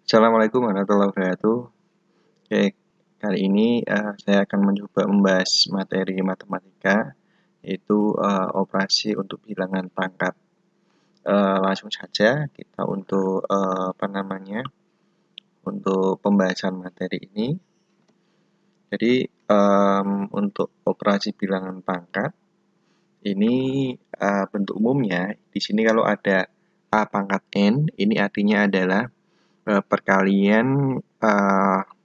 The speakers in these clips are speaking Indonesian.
Assalamualaikum warahmatullahi wabarakatuh. Oke, kali ini saya akan mencoba membahas materi matematika, yaitu operasi untuk bilangan pangkat. Langsung saja kita untuk untuk pembahasan materi ini. Jadi untuk operasi bilangan pangkat ini bentuk umumnya di sini kalau ada a pangkat n, ini artinya adalah perkalian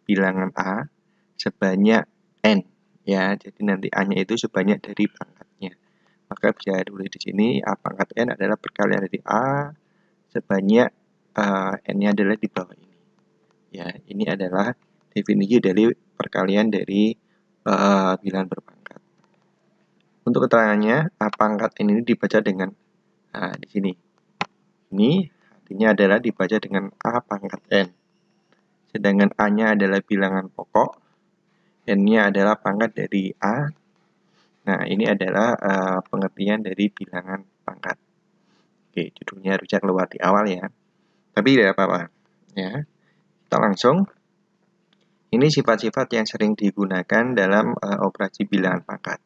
bilangan a sebanyak n, ya. Jadi nanti a-nya itu sebanyak dari pangkatnya. Maka bisa ditulis di sini a pangkat n adalah perkalian dari a sebanyak n-nya adalah di bawah ini. Ya, ini adalah definisi dari perkalian dari bilangan berpangkat. Untuk keterangannya, a pangkat n ini dibaca dengan di sini. Ini artinya adalah dibaca dengan a pangkat n. Sedangkan a-nya adalah bilangan pokok, n-nya adalah pangkat dari a. Nah, ini adalah pengertian dari bilangan pangkat. Oke, judulnya harusnya keluar di awal ya. Tapi tidak apa-apa. Ya, kita langsung. Ini sifat-sifat yang sering digunakan dalam operasi bilangan pangkat.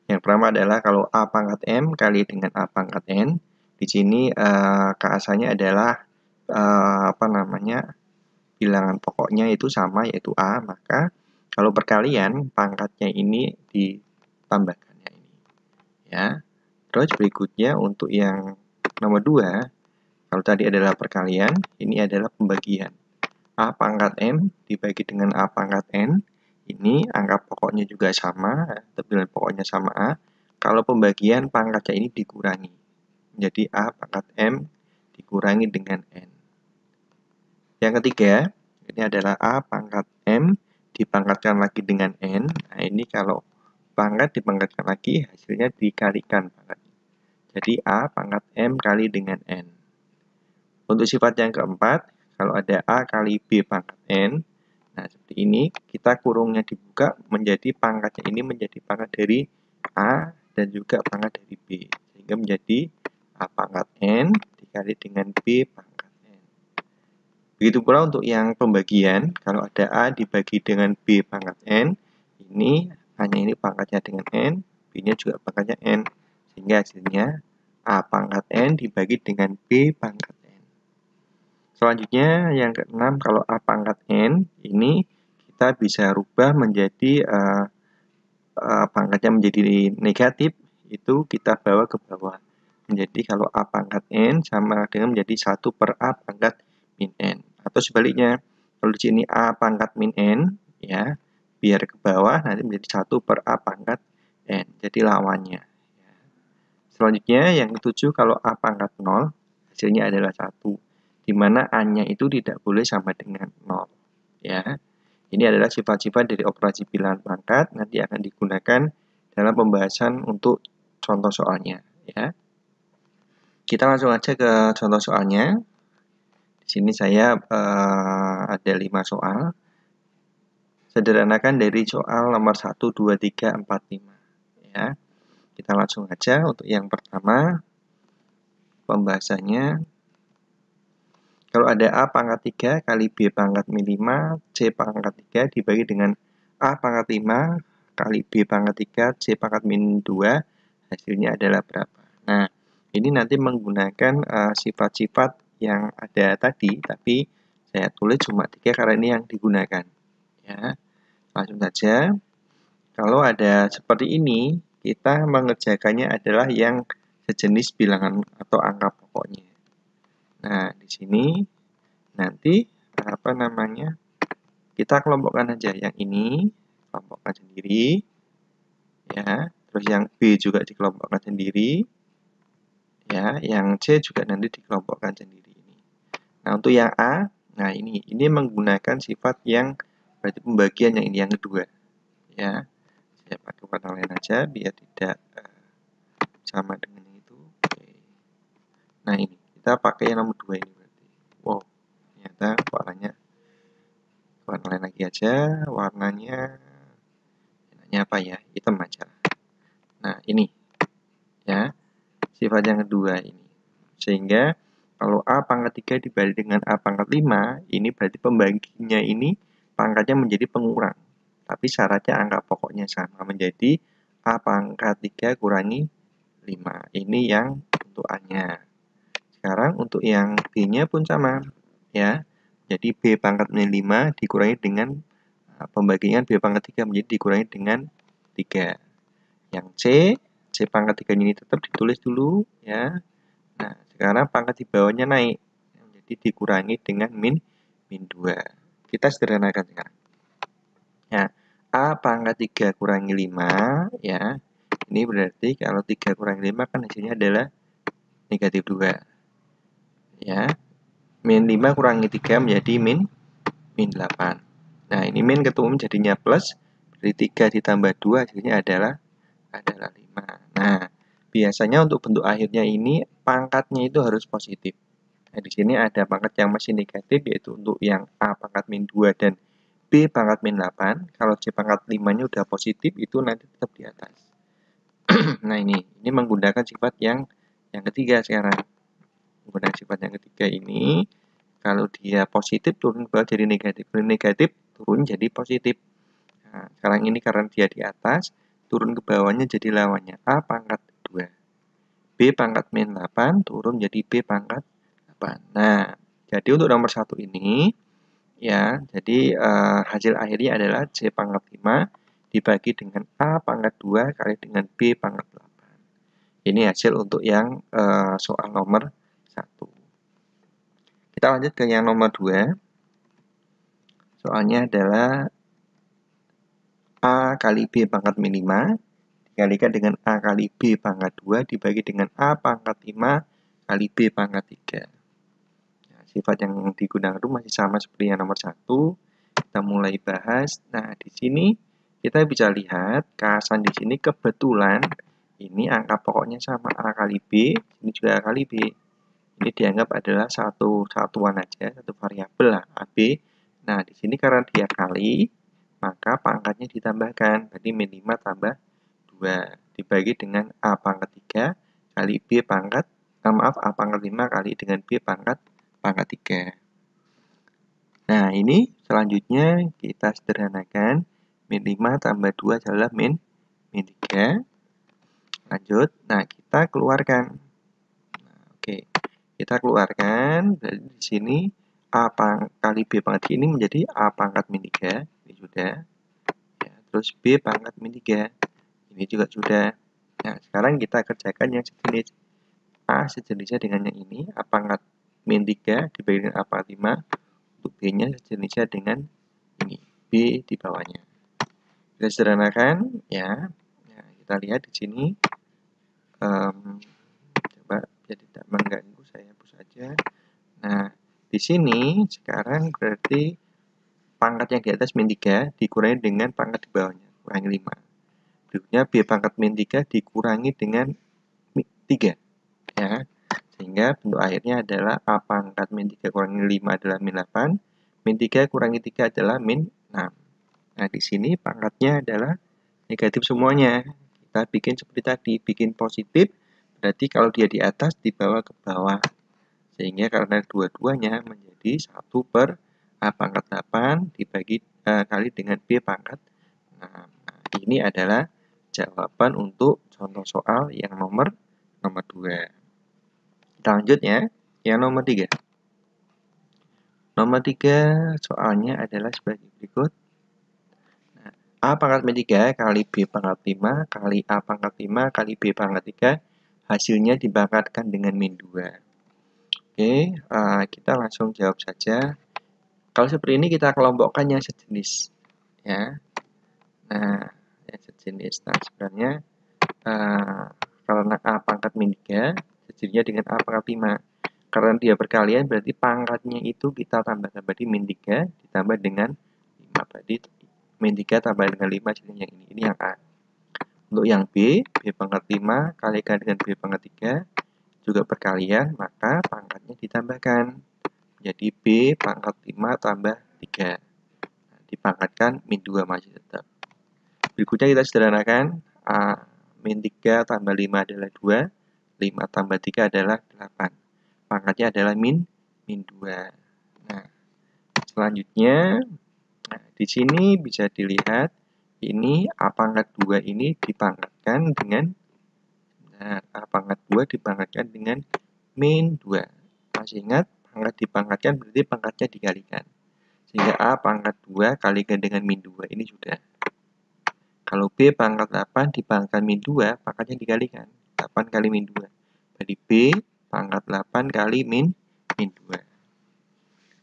Yang pertama adalah kalau a pangkat m kali dengan a pangkat n. Di sini keasalnya adalah bilangan pokoknya itu sama, yaitu a. Maka kalau perkalian pangkatnya ini ditambahkannya ini, ya. Terus berikutnya untuk yang nomor 2, kalau tadi adalah perkalian, ini adalah pembagian. A pangkat m dibagi dengan a pangkat n. Ini angka pokoknya juga sama, bilangan pokoknya sama a. Kalau pembagian pangkatnya ini dikurangi. Jadi a pangkat m dikurangi dengan n. Yang ketiga, ini adalah a pangkat m dipangkatkan lagi dengan n. Nah, ini kalau pangkat dipangkatkan lagi, hasilnya dikalikan pangkatnya. Jadi a pangkat m kali dengan n. Untuk sifat yang keempat, kalau ada a kali b pangkat n, nah seperti ini, kita kurungnya dibuka menjadi pangkatnya ini menjadi pangkat dari a dan juga pangkat dari b. Sehingga menjadi a pangkat n dikali dengan b pangkat n. Begitu pula untuk yang pembagian, kalau ada a dibagi dengan b pangkat n, ini hanya ini pangkatnya dengan n, b-nya juga pangkatnya n. Sehingga hasilnya a pangkat n dibagi dengan b pangkat n. Selanjutnya yang keenam, kalau a pangkat n ini kita bisa rubah menjadi pangkatnya menjadi negatif, itu kita bawa ke bawah. Menjadi kalau a pangkat n sama dengan menjadi 1 per a pangkat min n. Atau sebaliknya, kalau di sini a pangkat min n, ya, biar ke bawah nanti menjadi 1 per a pangkat n. Jadi lawannya. Selanjutnya yang ketujuh, kalau a pangkat 0, hasilnya adalah 1. Di mana a-nya itu tidak boleh sama dengan 0. Ya. Ini adalah sifat-sifat dari operasi bilangan pangkat, nanti akan digunakan dalam pembahasan untuk contoh soalnya. Ya. Kita langsung aja ke contoh soalnya. Di sini saya ada 5 soal. Sederhanakan dari soal nomor 1, 2, 3, 4, 5. Ya. Kita langsung aja untuk yang pertama. Pembahasannya. Kalau ada a pangkat 3 kali b pangkat min 5, c pangkat 3 dibagi dengan a pangkat 5 kali b pangkat 3, c pangkat min 2, hasilnya adalah berapa? Nah, ini nanti menggunakan sifat-sifat yang ada tadi, tapi saya tulis cuma 3 karena ini yang digunakan. Ya, langsung saja. Kalau ada seperti ini, kita mengerjakannya adalah yang sejenis bilangan atau angka pokoknya. Nah, di sini nanti kita kelompokkan aja yang ini, kelompokkan sendiri, ya. Terus yang B juga dikelompokkan sendiri, ya. Yang C juga nanti dikelompokkan sendiri. Nah, untuk yang A, nah ini menggunakan sifat yang berarti pembagian yang ini yang kedua, ya. Saya pakai warna lain aja biar tidak sama dengan itu. Oke. Nah, ini kita pakai yang nomor 2 ini berarti. Wow, ternyata warna lain lagi aja, warnanya apa ya, hitam aja. Nah, ini ya sifat yang kedua ini, sehingga Kalau A pangkat 3 dibagi dengan A pangkat 5, ini berarti pembaginya ini pangkatnya menjadi pengurang. Tapi syaratnya angka pokoknya sama, menjadi A pangkat 3 kurangi 5. Ini yang untuk A-nya. Sekarang untuk yang B-nya pun sama. Ya. Jadi B pangkat min 5 dikurangi dengan pembagian B pangkat 3 menjadi dikurangi dengan 3. Yang C pangkat 3 ini tetap ditulis dulu. Ya. Nah, sekarang pangkat di bawahnya naik. Jadi dikurangi dengan min 2. Kita sederhanakan sekarang. Ya, A pangkat 3 kurangi 5. Ya, ini berarti kalau 3 kurangi 5 kan hasilnya adalah negatif 2. Ya, min 5 kurangi 3 menjadi min 8. Nah, ini min ketemu jadinya plus. Berarti 3 ditambah 2 hasilnya adalah 5. Nah, biasanya untuk bentuk akhirnya ini pangkatnya itu harus positif. Nah, di sini ada pangkat yang masih negatif, yaitu untuk yang A pangkat min 2 dan B pangkat min 8. Kalau C pangkat 5-nya udah positif, itu nanti tetap di atas. Nah, ini menggunakan sifat yang ketiga sekarang. Menggunakan sifat yang ketiga ini, kalau dia positif turun ke bawah jadi negatif. Kalau negatif turun jadi positif. Nah, sekarang ini karena dia di atas, turun ke bawahnya jadi lawannya. A pangkat 2. B pangkat min 8 turun jadi B pangkat 8. Nah, jadi untuk nomor 1 ini, ya, jadi hasil akhirnya adalah C pangkat 5 dibagi dengan A pangkat 2 kali dengan B pangkat 8. Ini hasil untuk yang soal nomor 1. Kita lanjut ke yang nomor 2. Soalnya adalah A kali B pangkat min 5 dikalikan dengan A kali B pangkat 2 dibagi dengan A pangkat 5 kali B pangkat 3. Nah, sifat yang digunakan itu masih sama seperti yang nomor 1. Kita mulai bahas. Nah, di sini kita bisa lihat keasan di sini kebetulan ini angka pokoknya sama A kali B, ini juga A kali B. Ini dianggap adalah satu satuan aja, satu variabel lah, AB. Nah, di sini karena dia kali, maka pangkatnya ditambahkan. Berarti min 5 tambah 2 dibagi dengan A pangkat 3 kali B pangkat, A pangkat 5 kali dengan B pangkat 3. Nah, ini selanjutnya kita sederhanakan. Min 5 tambah 2 adalah min 3. Lanjut. Nah, kita keluarkan. Nah, oke. Kita keluarkan. Dari di sini A kali B pangkat ini menjadi A pangkat min 3. Ini sudah. Ya, terus B pangkat min 3. Ini juga sudah. Nah, sekarang kita kerjakan yang sejenis. A sejenisnya dengan yang ini. A pangkat min 3 dibagi dengan A pangkat 5. Untuk B-nya sejenisnya dengan ini. B di bawahnya. Kita sederhanakan. Ya. Nah, kita lihat di sini. Coba biar tidak mengganggu, saya hapus saja. Nah, di sini sekarang berarti pangkat yang di atas min 3 dikurangi dengan pangkat di bawahnya, kurangi 5. Berikutnya B pangkat min 3 dikurangi dengan 3. Ya. Sehingga bentuk akhirnya adalah A pangkat min 3 kurangi 5 adalah min 8. Min 3 kurangi 3 adalah min 6. Nah, di sini pangkatnya adalah negatif semuanya. Kita bikin seperti tadi, bikin positif, berarti kalau dia di atas, dibawa ke bawah. Sehingga karena dua-duanya menjadi 1 per A pangkat 8 dibagi kali dengan B pangkat 6. Nah, ini adalah jawaban untuk contoh soal yang nomor 2. Kita lanjut ya, yang nomor 3. Nomor 3 soalnya adalah sebagai berikut. A pangkat min 3 kali B pangkat 5 kali A pangkat 5 kali B pangkat 3 hasilnya dipangkatkan dengan min 2. Oke, kita langsung jawab saja. Kalau seperti ini kita kelompokkan yang sejenis. Ya. Nah, yang sejenis. Nah, sebenarnya karena A pangkat min 3 sejenisnya dengan A pangkat 5. Karena dia berkalian berarti pangkatnya itu kita tambahkan, berarti min 3 ditambah dengan 5. Berarti min 3 tambah dengan 5 jadi yang ini yang A. Untuk yang B pangkat 5 kalikan dengan B pangkat 3 juga perkalian, maka pangkatnya ditambahkan. Jadi B pangkat 5 tambah 3. Nah, dipangkatkan min 2 masih tetap. Berikutnya kita sederhanakan. A min 3 tambah 5 adalah 2. 5 tambah 3 adalah 8. pangkatnya adalah min 2. Nah, selanjutnya, di sini bisa dilihat ini A pangkat 2 ini dipangkatkan dengan A pangkat 2 dipangkatkan dengan min 2. Masih ingat, pangkat dipangkatkan berarti pangkatnya dikalikan. Sehingga A pangkat 2 kalikan dengan min 2 ini sudah. Kalau B pangkat 8 dipangkat min 2, pangkatnya dikalikan. 8 kali min 2. Jadi B pangkat 8 kali min 2.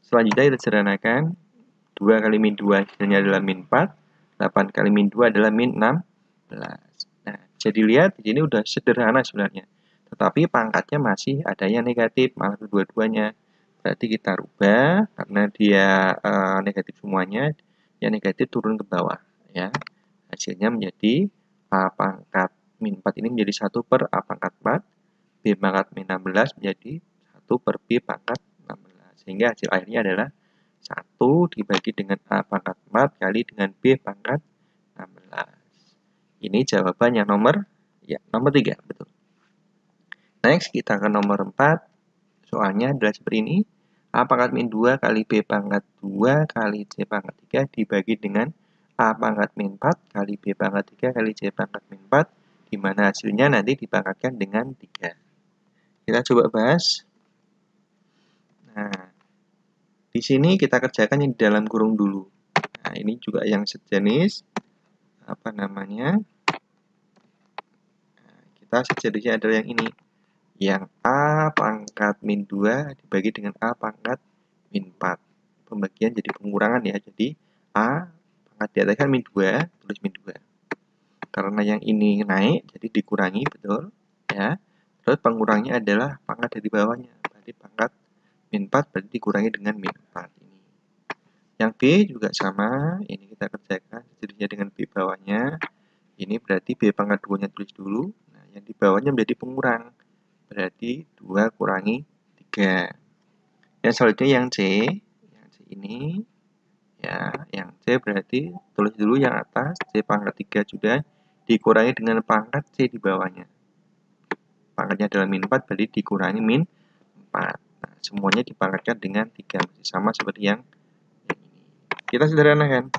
Selanjutnya kita sederhanakan. 2 kali min 2 hasilnya adalah min 4. 8 kali min 2 adalah min 16. Nah, jadi lihat di sini udah sederhana sebenarnya. Tetapi pangkatnya masih ada yang negatif, malah kedua-duanya. Berarti kita rubah, karena dia negatif semuanya, yang negatif turun ke bawah. Ya. Hasilnya menjadi A pangkat min 4 ini menjadi 1 per A pangkat 4. B pangkat min 16 menjadi 1 per B pangkat 16. Sehingga hasil akhirnya adalah 1 dibagi dengan A pangkat 4 kali dengan B pangkat 16. Ini jawaban yang nomor 3, betul. Next, kita ke nomor 4. Soalnya adalah seperti ini. A pangkat min 2 kali B pangkat 2 kali C pangkat 3 dibagi dengan A pangkat min 4 kali B pangkat 3 kali C pangkat min 4, di mana hasilnya nanti dipangkatkan dengan 3. Kita coba bahas. Nah, di sini kita kerjakan yang di dalam kurung dulu. Nah, ini juga yang sejenis. Kita sejenisnya adalah yang ini. Yang A pangkat min 2 dibagi dengan A pangkat min 4. Pembagian jadi pengurangan ya. Jadi A pangkat di atas kan min 2, tulis min 2. Karena yang ini naik, jadi dikurangi, betul. Ya. Terus pengurangnya adalah pangkat dari bawahnya. Berarti pangkat min 4 berarti dikurangi dengan min 4 ini. Yang B juga sama, ini kita kerjakan jadinya dengan B bawahnya. Ini berarti B pangkat 2-nya tulis dulu. Nah, yang di bawahnya menjadi pengurang. Berarti 2 kurangi 3. Yang selanjutnya yang C ini. Ya, yang C berarti tulis dulu yang atas, C pangkat 3 sudah dikurangi dengan pangkat C di bawahnya. Pangkatnya adalah min 4, berarti dikurangi min 4. Nah, semuanya dipangkatkan dengan 3. Masih sama seperti yang ini. Kita sederhanakan.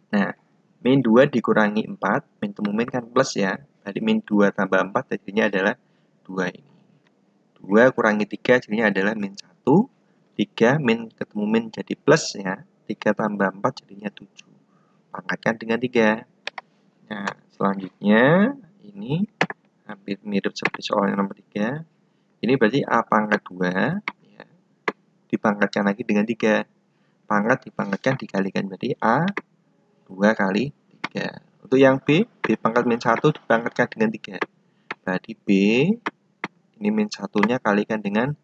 Nah, min 2 dikurangi 4, min temu min kan plus ya. Jadi min 2 tambah 4 jadinya adalah 2 ini. 2 kurangi 3 jadinya adalah min 1. 3 min ketemu min jadi plus ya. 3 tambah 4 jadinya 7. Pangkatkan dengan 3. Nah, selanjutnya ini hampir mirip seperti soal yang nomor 3. Ini berarti A pangkat 2 ya, dipangkatkan lagi dengan 3. Pangkat dipangkatkan dikalikan, berarti A 2 kali 3. Untuk yang B pangkat min 1 dipangkatkan dengan 3. Berarti B ini min 1-nya kalikan dengan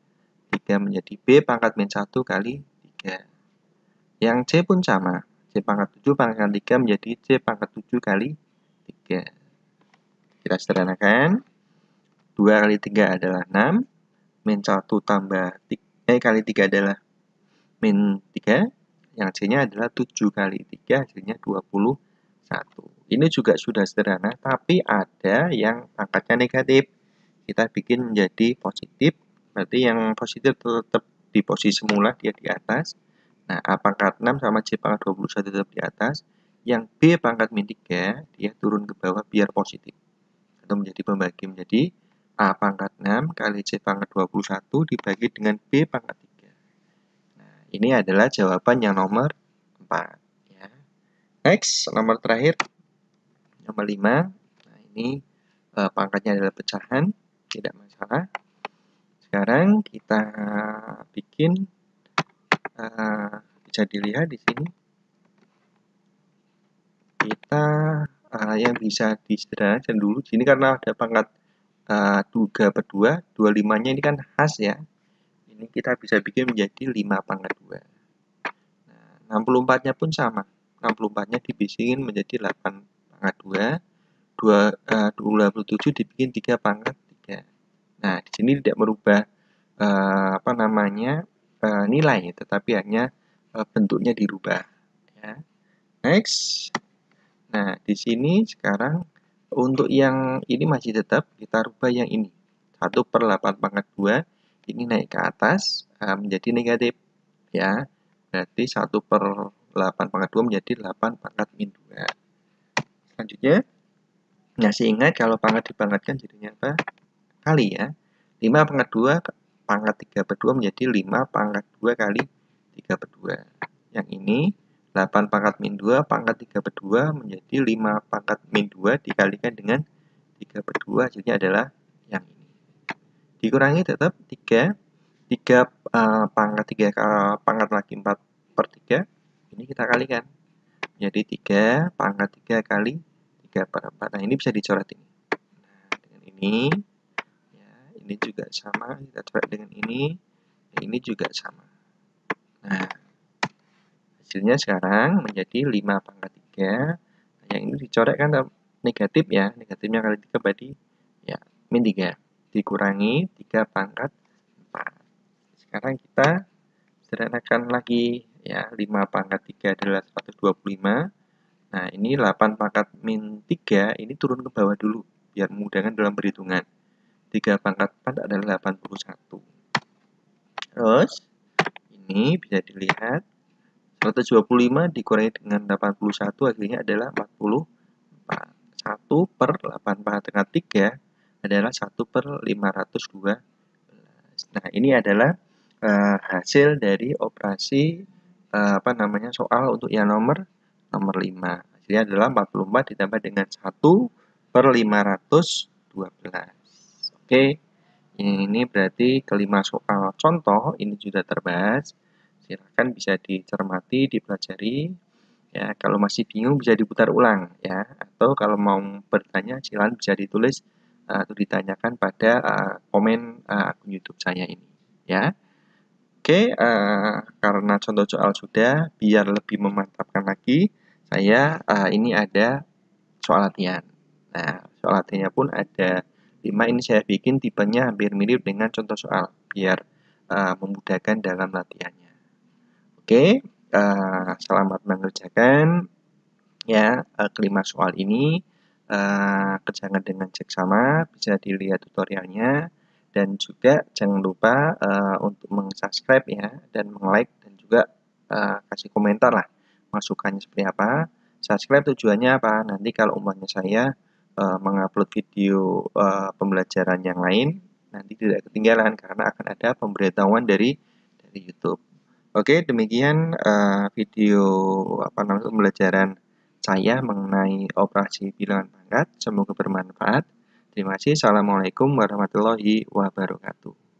3 menjadi B pangkat min 1 kali 3. Yang C pun sama. C pangkat 7 pangkatkan 3 menjadi C pangkat 7 kali 3. Kita sederhanakan. 2 kali 3 adalah 6. Min 1 tambah 3 kali 3 adalah min 3. Yang C-nya adalah 7 kali 3 hasilnya 21. Ini juga sudah sederhana, tapi ada yang pangkatnya negatif. Kita bikin menjadi positif. Berarti yang positif tetap di posisi semula, dia di atas. Nah, A pangkat 6 sama C pangkat 21 tetap di atas. Yang B pangkat min 3, dia turun ke bawah biar positif. Atau menjadi pembagi menjadi A pangkat 6 kali C pangkat 21 dibagi dengan B pangkat 3. Nah, ini adalah jawaban yang nomor 4. Ya. Next, nomor terakhir. Nomor 5. Nah, ini pangkatnya adalah pecahan. Tidak masalah. Sekarang kita bikin, bisa dilihat di sini. Kita yang bisa disederhanakan dulu. Di sini karena ada pangkat 3 per 2, 25-nya ini kan khas ya. Ini kita bisa bikin menjadi 5 pangkat 2. Nah, 64-nya pun sama. 64-nya dibisingin menjadi 8 pangkat 2. 27 dibikin 3 pangkat 3. Nah, di sini tidak merubah nilai, tetapi hanya bentuknya dirubah. Ya. Next. Nah, di sini sekarang untuk yang ini masih tetap kita rubah yang ini. 1 per 8 pangkat 2 ini naik ke atas menjadi negatif ya. Berarti 1/8/2 menjadi 8 pangkat min 2. Selanjutnya, masih ingat kalau pangkat dipangkatkan jadinya apa? Kali ya. 5 pangkat 2 pangkat 3/2 menjadi 5 pangkat 2 kali 3/2. Yang ini 8 pangkat min 2 pangkat 3/2 menjadi 5 pangkat min 2 dikalikan dengan 3/2 hasilnya adalah yang ini. Dikurangi tetap 3 pangkat 3 pangkat lagi 4/3 ini kita kalikan jadi 3 pangkat 3 kali 3/4. Nah ini bisa dicoret ini. Nah dengan ini ya, ini juga sama kita coret dengan ini juga sama. Nah hasilnya sekarang menjadi 5 pangkat 3. Nah, yang ini dicoret kan negatif ya, negatifnya kali 3 berarti ya min 3 dikurangi 3 pangkat 4. Sekarang kita sederhanakan lagi ya, 5 pangkat 3 adalah 125. Nah, ini 8 pangkat min 3 ini turun ke bawah dulu biar memudahkan dalam perhitungan. 3 pangkat 4 adalah 81. Terus ini bisa dilihat 125 dikurangi dengan 81 hasilnya adalah 44. 1/8 pangkat 3 adalah 1/512. Nah, ini adalah hasil dari operasi soal untuk yang nomor 5. Hasilnya adalah 44 ditambah dengan 1/512. Oke, ini berarti kelima soal contoh ini sudah terbahas. Silakan bisa dicermati, dipelajari. Ya, kalau masih bingung bisa diputar ulang ya, atau kalau mau bertanya silakan bisa ditulis atau ditanyakan pada komen akun YouTube saya ini ya. Oke, karena contoh soal sudah, biar lebih memantapkan lagi, saya ini ada soal latihan. Nah, soal latihannya pun ada 5, ini saya bikin tipenya hampir mirip dengan contoh soal, biar memudahkan dalam latihannya. Oke, selamat mengerjakan ya kelima soal ini. Kerjakan dengan seksama, bisa dilihat tutorialnya. Dan juga jangan lupa untuk meng-subscribe ya, dan meng-like, dan juga kasih komentar lah masukannya seperti apa. Subscribe tujuannya apa? Nanti kalau umpamanya saya mengupload video pembelajaran yang lain, nanti tidak ketinggalan karena akan ada pemberitahuan dari YouTube. Oke, demikian video pembelajaran saya mengenai operasi bilangan pangkat. Semoga bermanfaat. Terima kasih. Assalamualaikum warahmatullahi wabarakatuh.